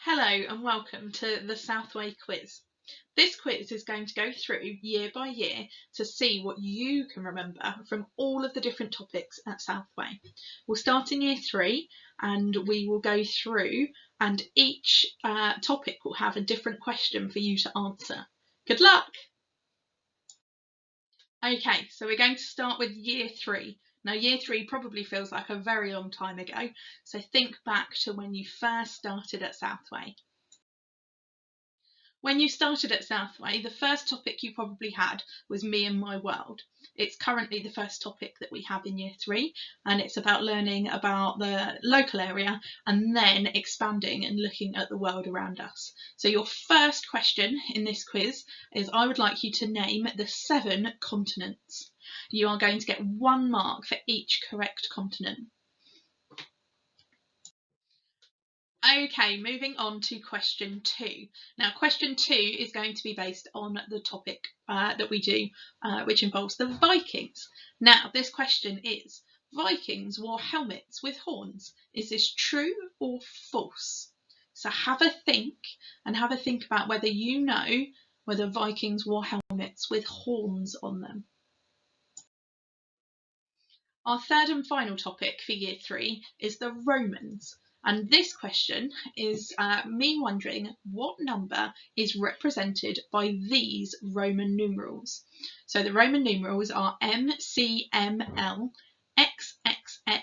Hello and welcome to the Southway quiz. This quiz is going to go through year by year to see what you can remember from all of the different topics at Southway. We'll start in year 3 and we will go through, and each topic will have a different question for you to answer. Good luck! Okay, so we're going to start with year 3. Now, year 3 probably feels like a very long time ago, so think back to when you first started at Southway. When you started at Southway, the first topic you probably had was Me and My World. It's currently the first topic that we have in year 3, and it's about learning about the local area and then expanding and looking at the world around us. So your first question in this quiz is I would like you to name the 7 continents. You are going to get 1 mark for each correct continent. Okay, moving on to question 2. Now, question 2 is going to be based on the topic that we do, which involves the Vikings. Now, this question is, Vikings wore helmets with horns. Is this true or false? So have a think about whether you know whether Vikings wore helmets with horns on them. Our third and final topic for year 3 is the Romans. And this question is me wondering what number is represented by these Roman numerals. So the Roman numerals are MCML, XXX,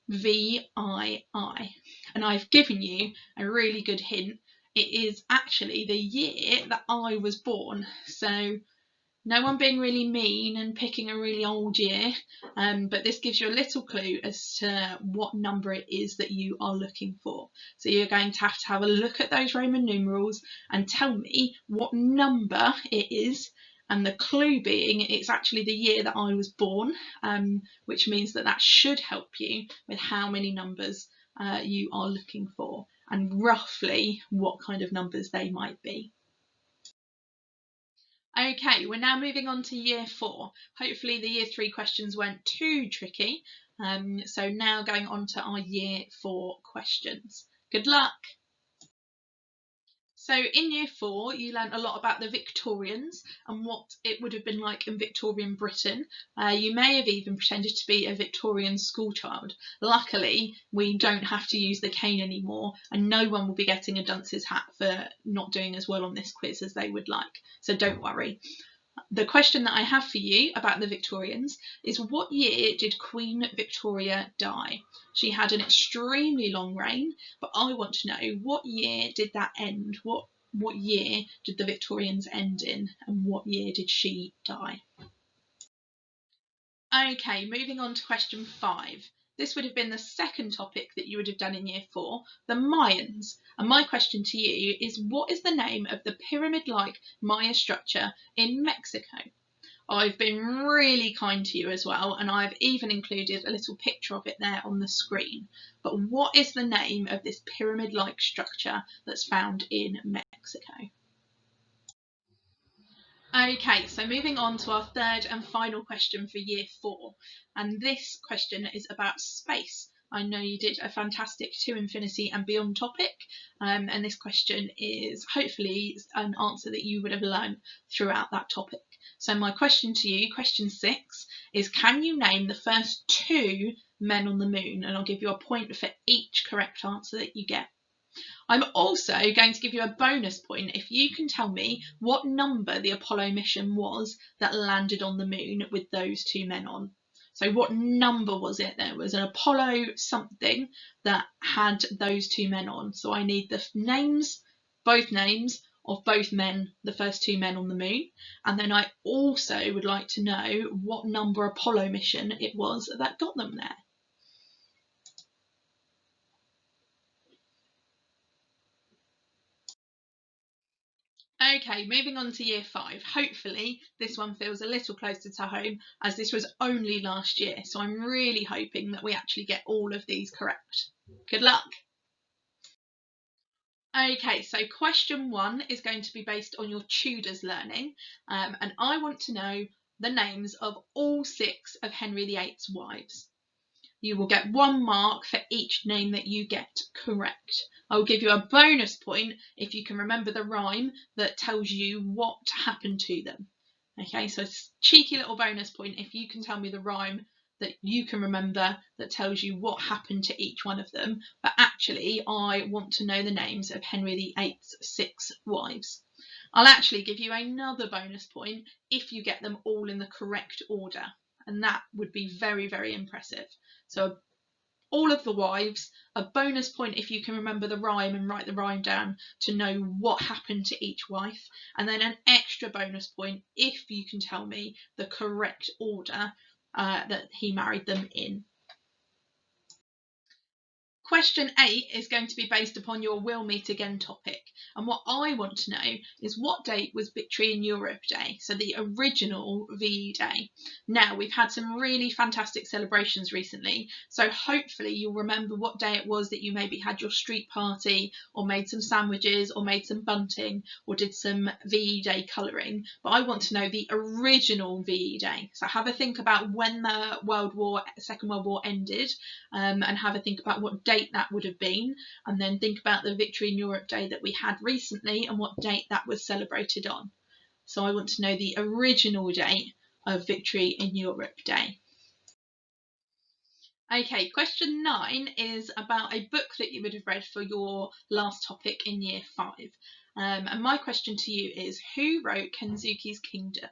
VII. And I've given you a really good hint. It is actually the year that I was born. So no one being really mean and picking a really old year, but this gives you a little clue as to what number it is that you are looking for. So you're going to have a look at those Roman numerals and tell me what number it is, and the clue being it's actually the year that I was born, which means that should help you with how many numbers you are looking for and roughly what kind of numbers they might be. Okay, we're now moving on to year 4. Hopefully the year 3 questions weren't too tricky. So now going on to our year 4 questions. Good luck. So in year 4, you learnt a lot about the Victorians and what it would have been like in Victorian Britain. You may have even pretended to be a Victorian schoolchild. Luckily, we don't have to use the cane anymore, and no one will be getting a dunce's hat for not doing as well on this quiz as they would like. So don't worry. The question that I have for you about the Victorians is, what year did Queen Victoria die? She had an extremely long reign, but I want to know, what year did that end? What year did the Victorians end in, and what year did she die? Okay, moving on to question 5. This would have been the second topic that you would have done in year 4, the Mayans. And my question to you is, what is the name of the pyramid-like Maya structure in Mexico? I've been really kind to you as well, and I've even included a little picture of it there on the screen. But what is the name of this pyramid-like structure that's found in Mexico? Okay, so moving on to our third and final question for year 4, and this question is about space. I know you did a fantastic To Infinity and Beyond topic, and this question is hopefully an answer that you would have learned throughout that topic. So my question to you, question 6, is can you name the first 2 men on the moon? And I'll give you a point for each correct answer that you get. I'm also going to give you a bonus point if you can tell me what number the Apollo mission was that landed on the moon with those 2 men on. So what number was it? There was an Apollo something that had those 2 men on. So I need the names, both names of both men, the first 2 men on the moon. And then I also would like to know what number Apollo mission it was that got them there. Okay, moving on to year 5. Hopefully this one feels a little closer to home, as this was only last year. So I'm really hoping that we actually get all of these correct. Good luck. Okay, so question 1 is going to be based on your Tudors learning, and I want to know the names of all 6 of Henry VIII's wives. You will get 1 mark for each name that you get correct. I will give you a bonus point if you can remember the rhyme that tells you what happened to them. Okay, so it's a cheeky little bonus point if you can tell me the rhyme that you can remember that tells you what happened to each one of them. But actually, I want to know the names of Henry VIII's 6 wives. I'll actually give you another bonus point if you get them all in the correct order, and that would be very, very impressive. So all of the wives, a bonus point if you can remember the rhyme and write the rhyme down to know what happened to each wife, and then an extra bonus point if you can tell me the correct order that he married them in. Question 8 is going to be based upon your We'll Meet Again topic, and what I want to know is what date was Victory in Europe Day, so the original VE Day. Now, we've had some really fantastic celebrations recently, so hopefully you'll remember what day it was that you maybe had your street party, or made some sandwiches, or made some bunting, or did some VE Day colouring, but I want to know the original VE Day. So have a think about when the Second World War ended, and have a think about what date that would have been, and then think about the Victory in Europe Day that we had recently and what date that was celebrated on. So I want to know the original date of Victory in Europe Day. Okay, question 9 is about a book that you would have read for your last topic in year 5. And my question to you is, who wrote Kenzuki's Kingdom?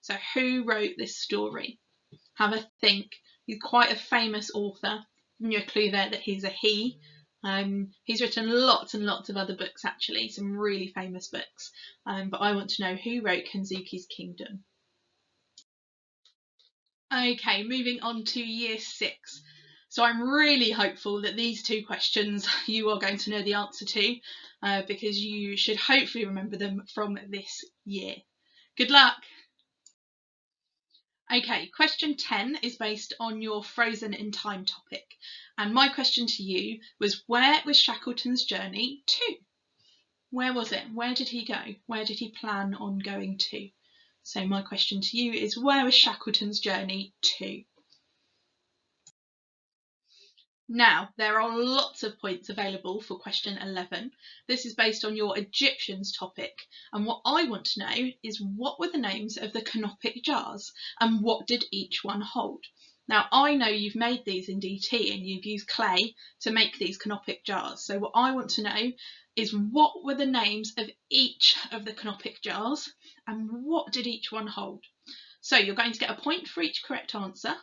So who wrote this story? Have a think. He's quite a famous author. Your clue there that he's a he. He's written lots and lots of other books, actually, some really famous books. But I want to know who wrote Kenzuki's Kingdom. Okay, moving on to year 6. So I'm really hopeful that these 2 questions you are going to know the answer to, because you should hopefully remember them from this year. Good luck! Okay, question 10 is based on your Frozen in Time topic. And my question to you was, where was Shackleton's journey to? Where was it? Where did he go? Where did he plan on going to? So my question to you is, where was Shackleton's journey to? Now, there are lots of points available for question 11. This is based on your Egyptians topic, and what I want to know is, what were the names of the canopic jars and what did each one hold? Now, I know you've made these in DT and you've used clay to make these canopic jars, so what I want to know is, what were the names of each of the canopic jars and what did each one hold? So you're going to get a point for each correct answer.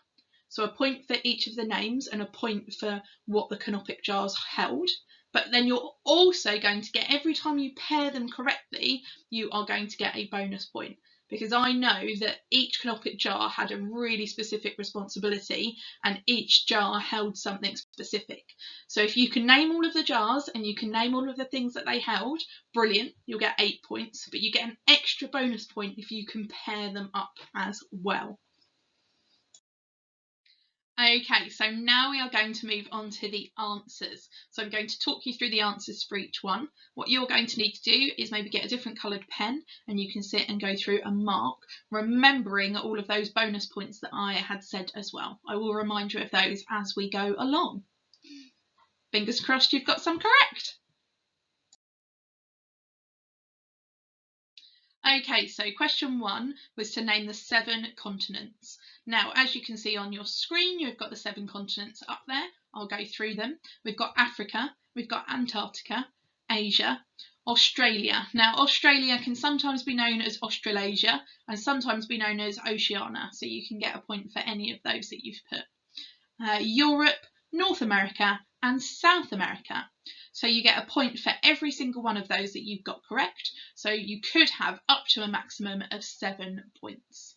So a point for each of the names and a point for what the canopic jars held. But then you're also going to get, every time you pair them correctly, you are going to get a bonus point. Because I know that each canopic jar had a really specific responsibility and each jar held something specific. So if you can name all of the jars and you can name all of the things that they held, brilliant, you'll get 8 points. But you get an extra bonus point if you can pair them up as well. Okay, so now we are going to move on to the answers. So I'm going to talk you through the answers for each one. What you're going to need to do is maybe get a different coloured pen and you can sit and go through and mark, remembering all of those bonus points that I had said as well. I will remind you of those as we go along. Fingers crossed you've got some correct. Okay, so question 1 was to name the 7 continents. Now, as you can see on your screen, you've got the 7 continents up there. I'll go through them. We've got Africa, we've got Antarctica, Asia, Australia. Now, Australia can sometimes be known as Australasia and sometimes be known as Oceania, so you can get a point for any of those that you've put. Europe, North America, and South America. So you get a point for every single one of those that you've got correct. So you could have up to a maximum of 7 points.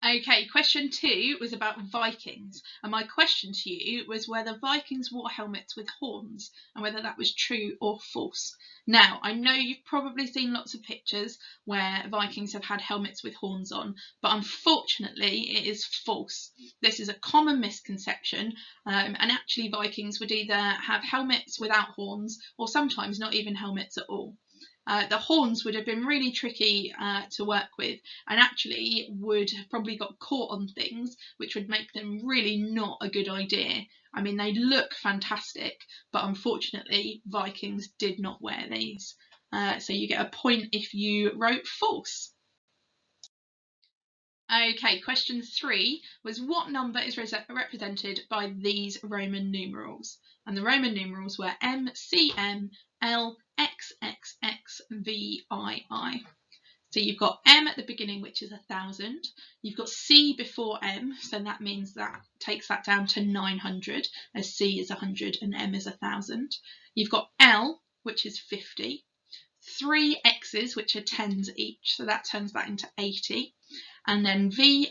Okay, question 2 was about Vikings, and my question to you was whether Vikings wore helmets with horns and whether that was true or false. Now, I know you've probably seen lots of pictures where Vikings have had helmets with horns on, but unfortunately it is false. This is a common misconception, and actually Vikings would either have helmets without horns or sometimes not even helmets at all. The horns would have been really tricky to work with, and actually would have probably got caught on things, which would make them really not a good idea. I mean, they look fantastic, but unfortunately Vikings did not wear these. So you get a point if you wrote false. Okay, question 3 was what number is represented by these Roman numerals? And the Roman numerals were M, C, M, L, X, X, X, V, I, I. So you've got M at the beginning, which is 1,000. You've got C before M, so that means that takes that down to 900, as C is 100 and M is 1,000. You've got L, which is 50. 3 X's, which are 10s each, so that turns that into 80. And then VII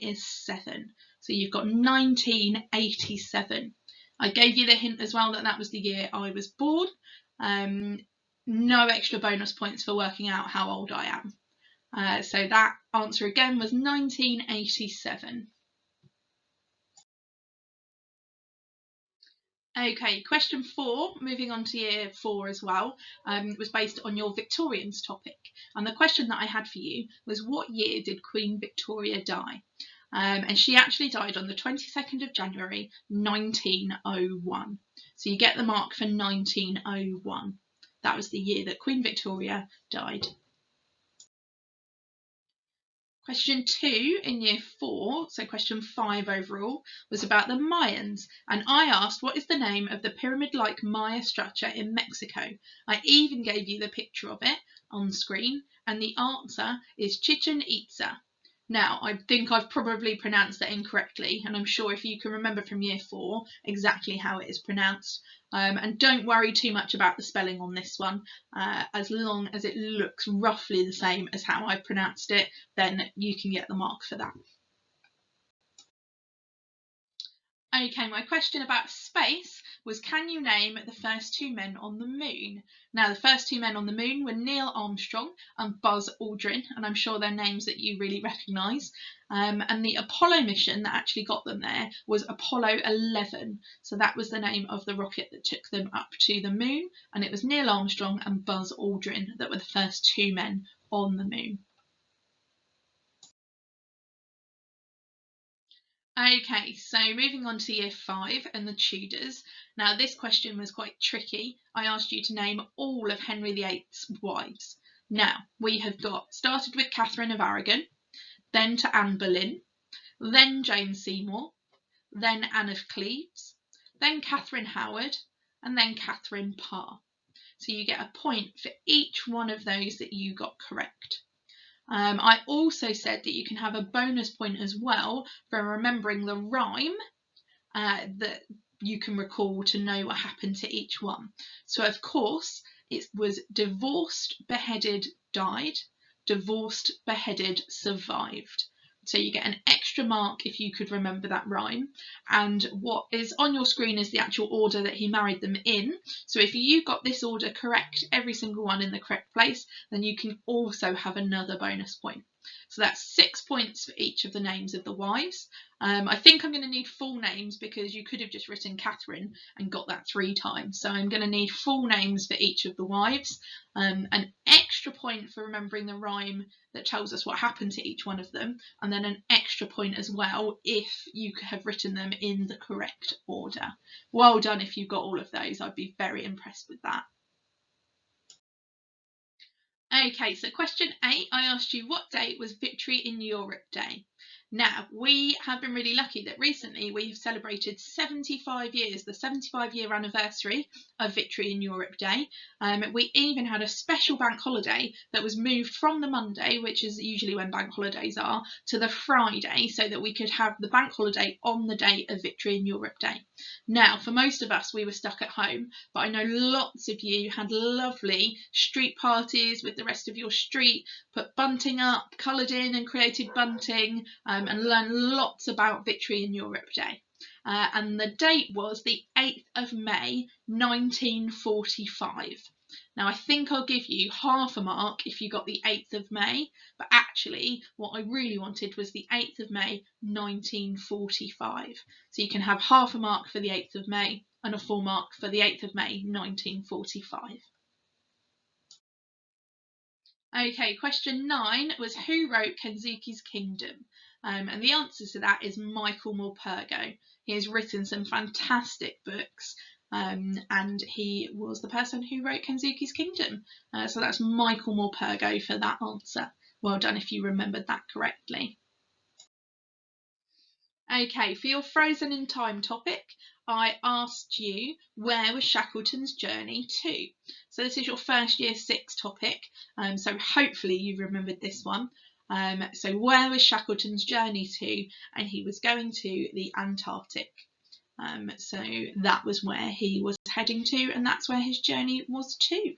is 7. So you've got 1987. I gave you the hint as well that that was the year I was born. No extra bonus points for working out how old I am. So that answer again was 1987. Okay, question 4, moving on to year 4 as well, was based on your Victorians topic. And the question that I had for you was what year did Queen Victoria die? And she actually died on the 22nd of January 1901. So you get the mark for 1901. That was the year that Queen Victoria died. Question 2 in year 4, so question 5 overall, was about the Mayans, and I asked what is the name of the pyramid-like Maya structure in Mexico. I even gave you the picture of it on screen, and the answer is Chichen Itza. Now, I think I've probably pronounced that incorrectly, and I'm sure if you can remember from year 4 exactly how it is pronounced. And don't worry too much about the spelling on this one. As long as it looks roughly the same as how I pronounced it, then you can get the mark for that. Okay, my question about space was can you name the first 2 men on the moon? Now, the first 2 men on the moon were Neil Armstrong and Buzz Aldrin, and I'm sure they're names that you really recognise. And the Apollo mission that actually got them there was Apollo 11. So that was the name of the rocket that took them up to the moon, and it was Neil Armstrong and Buzz Aldrin that were the first 2 men on the moon. Okay, so moving on to year 5 and the Tudors. Now this question was quite tricky. I asked you to name all of Henry VIII's wives. Now we have started with Catherine of Aragon, then to Anne Boleyn, then Jane Seymour, then Anne of Cleves, then Catherine Howard, and then Catherine Parr. So you get a point for each one of those that you got correct. I also said that you can have a bonus point as well for remembering the rhyme that you can recall to know what happened to each one. So of course it was divorced, beheaded, died, divorced, beheaded, survived. So you get an extra mark if you could remember that rhyme. And what is on your screen is the actual order that he married them in. So if you got this order correct, every single one in the correct place, then you can also have another bonus point. So that's 6 points for each of the names of the wives. I think I'm going to need full names because you could have just written Catherine and got that 3 times. So I'm going to need full names for each of the wives. An extra point for remembering the rhyme that tells us what happened to each one of them, and then an extra point as well if you have written them in the correct order. Well done if you got all of those. I'd be very impressed with that. Okay, so question 8, I asked you what date was Victory in Europe Day? Now, we have been really lucky that recently we have celebrated 75 years, the 75-year anniversary of Victory in Europe Day. We even had a special bank holiday that was moved from the Monday, which is usually when bank holidays are, to the Friday so that we could have the bank holiday on the day of Victory in Europe Day. Now, for most of us, we were stuck at home, but I know lots of you had lovely street parties with the rest of your street, put bunting up, coloured in and created bunting, and learned lots about Victory in Europe Day. And the date was the 8th of May 1945. Now I think I'll give you half a mark if you got the 8th of May, but actually what I really wanted was the 8th of May 1945. So you can have half a mark for the 8th of May and a full mark for the 8th of May 1945. Okay, question 9 was who wrote Kenzuki's Kingdom? And the answer to that is Michael Morpurgo. He has written some fantastic books, and he was the person who wrote Kenzuki's Kingdom. So that's Michael Morpurgo for that answer. Well done if you remembered that correctly. Okay, for your frozen in time topic, I asked you where was Shackleton's journey to? So this is your first year 6 topic, so hopefully you remembered this one. So where was Shackleton's journey to? And he was going to the Antarctic. So that was where he was heading to, and that's where his journey was to.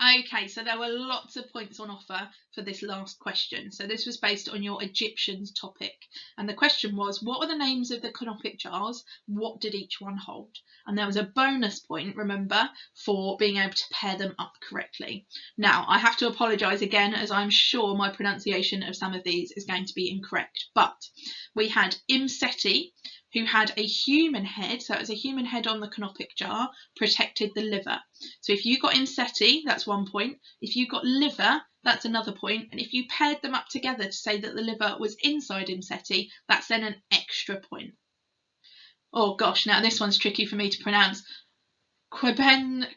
Okay, so there were lots of points on offer for this last question. So this was based on your Egyptians topic. And the question was, what were the names of the canopic jars? What did each one hold? And there was a bonus point, remember, for being able to pair them up correctly. Now, I have to apologise again, as I'm sure my pronunciation of some of these is going to be incorrect. But we had Imseti, who had a human head, so it was a human head on the canopic jar, protected the liver. So if you got Imseti, that's 1 point. If you got liver, that's another point. And if you paired them up together to say that the liver was inside Imseti, that's then an extra point. Oh gosh, now this one's tricky for me to pronounce. Quebensenuf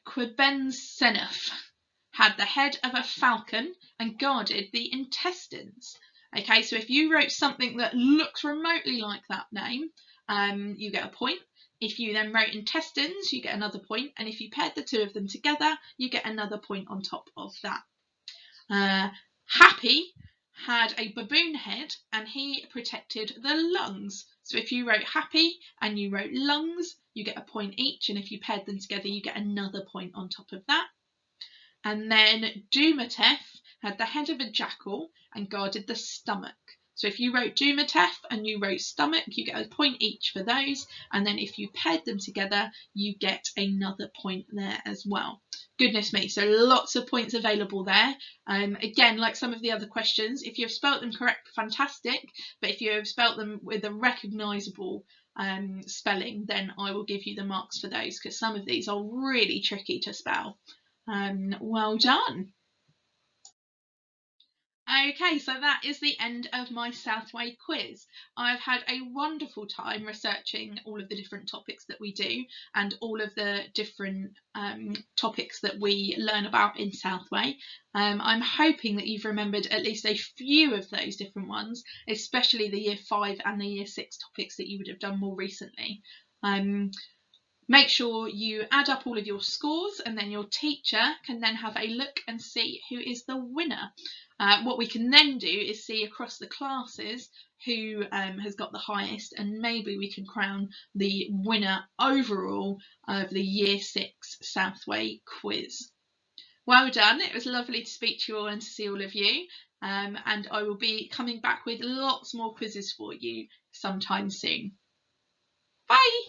had the head of a falcon and guarded the intestines. Okay, so if you wrote something that looks remotely like that name, you get a point. If you then wrote intestines, you get another point. And if you paired the two of them together, you get another point on top of that. Happy had a baboon head and he protected the lungs. So if you wrote happy and you wrote lungs, you get a point each. And if you paired them together, you get another point on top of that. And then Dumatef had the head of a jackal and guarded the stomach. So if you wrote Dumatef and you wrote stomach, you get a point each for those. And then if you paired them together, you get another point there as well. Goodness me, so lots of points available there. Again, like some of the other questions, if you have spelt them correct, fantastic. But if you have spelt them with a recognisable spelling, then I will give you the marks for those, because some of these are really tricky to spell. Well done. Okay, so that is the end of my Southway quiz. I've had a wonderful time researching all of the different topics that we do and all of the different topics that we learn about in Southway. I'm hoping that you've remembered at least a few of those different ones, especially the Year 5 and the Year 6 topics that you would have done more recently. Make sure you add up all of your scores, and then your teacher can then have a look and see who is the winner. What we can then do is see across the classes who has got the highest, and maybe we can crown the winner overall of the Year 6 Southway quiz. Well done. It was lovely to speak to you all and to see all of you. And I will be coming back with lots more quizzes for you sometime soon. Bye!